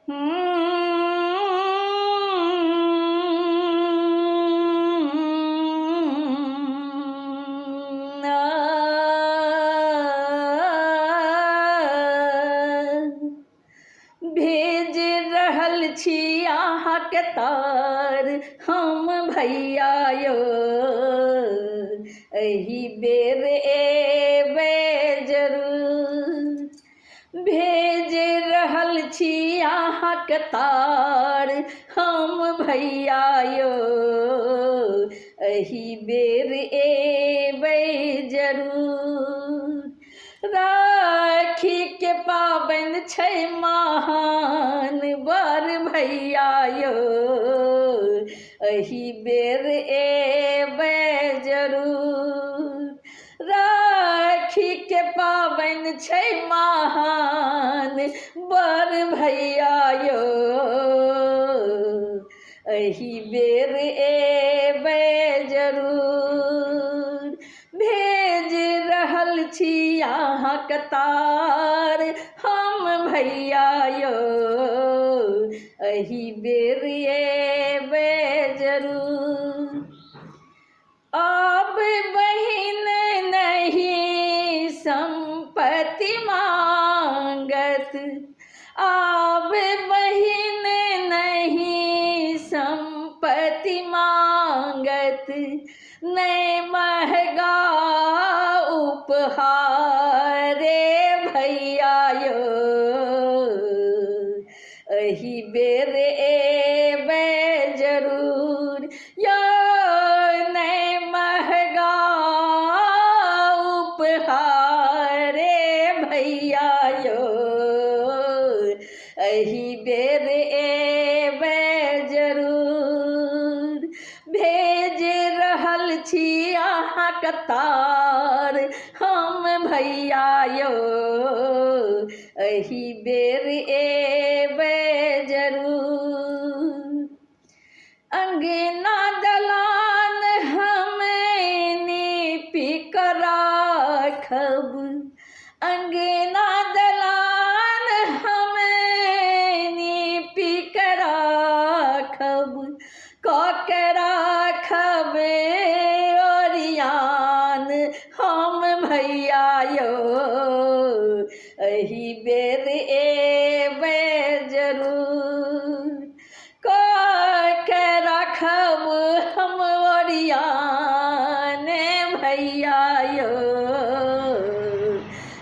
भेज रहल छी अहाँके तार हम भैया यौ, एहि बेर एबै जरूर। भेज रहल छी अहाँके तार हम भैया यौ, एहि बेर एबै जरूर। राखी के पाबनि छै महान बर भैया यौ, एहि बेर एबै जरूर। राखी के पाबनि छै महान बर भैया यौ, एहि बेर एबै जरूर। भेज रहल छी अहाँके तार हम भैया यौ, एहि बेर एबै जरूर। आब बहिन नहीं संपत्ति मांगत, आब बहिन नहीं संपत्ति मांगत, नहीं महगा उपहार रे भैया यौ, एहि बेर एबै जरूर। यौ नहीं महगा उपहार रे भैया यौ, एहि बेर एबै जरूर। भेज रहल छी अहाँके तार हम भैया यौ, एहि बेर एबै जरूर। अंगना दलान हम नीपि कऽ राखब, अंगना दलान हम नीपि कऽ राखब, कऽ के राखब ओरियान हम भैया यौ, एहि बेर एबै जरूर। कऽ के राखब हम ओरियान भैया यौ,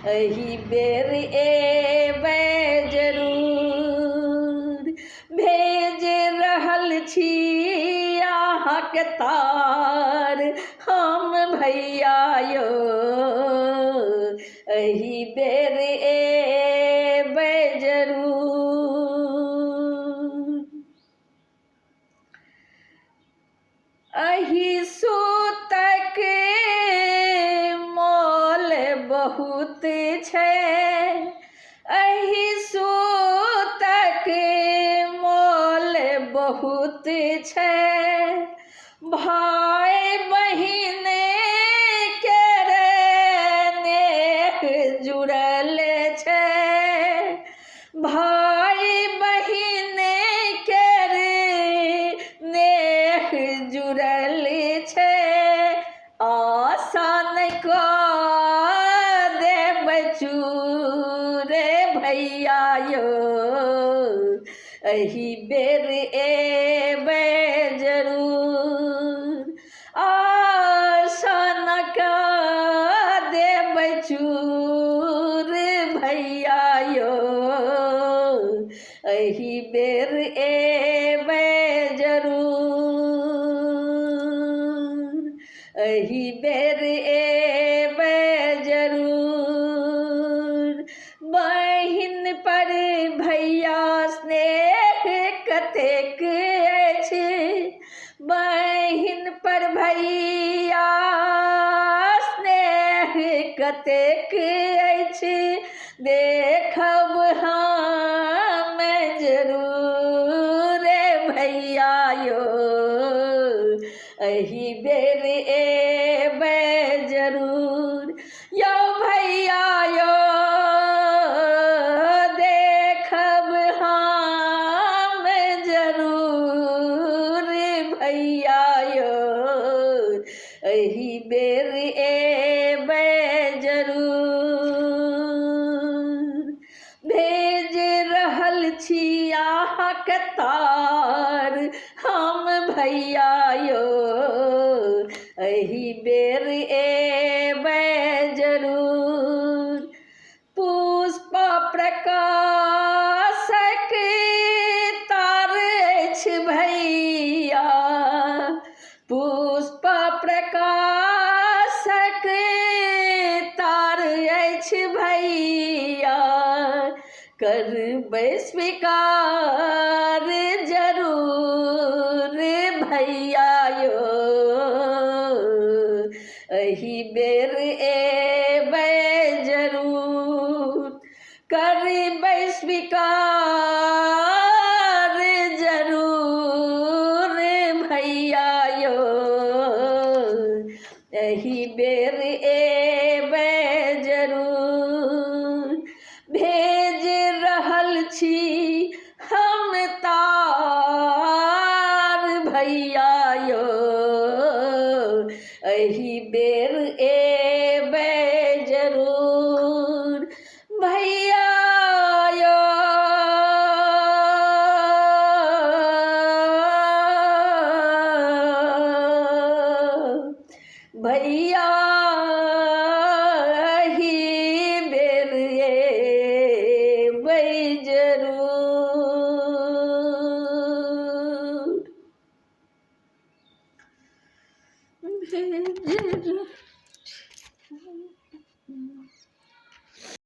एहि बेर एबै जरूर। भेज रहल छी अहाँके तार हम भैया यौ, एहि बेर एबै जरूर। एहि सूतक मोल बहुत छै, एहि सूतक मोल बहुत छै, भाई बहिन केरे नेह जुड़ल छै, भाई बहिन केरे नेह जुड़ल छै। आशा नहि कऽ देबै चूर भैया यौ, एहि बेर एबै जरूर। आशा न कऽ देबै चूर भैया यौ, एहि बेर एबै जरूर, एहि बेर एबै जरूर। बहिन पर भैया स्नेह कतेक अछि, बहिन पर भैया स्नेह कतेक अछि, देखब हम जरूर भैया यौ, एहि बेर एबै जरूर। यौ भैया यौ, के तार हम भैया यो एही बेर एबै जरूर। पुष्प प्रकाशक तार अछि भैया, पुष्प प्रकाशक तार अछि भैया, करबै स्वीकार जरूर भैया यो एही बेर एबै जरूर। करबै स्वीकार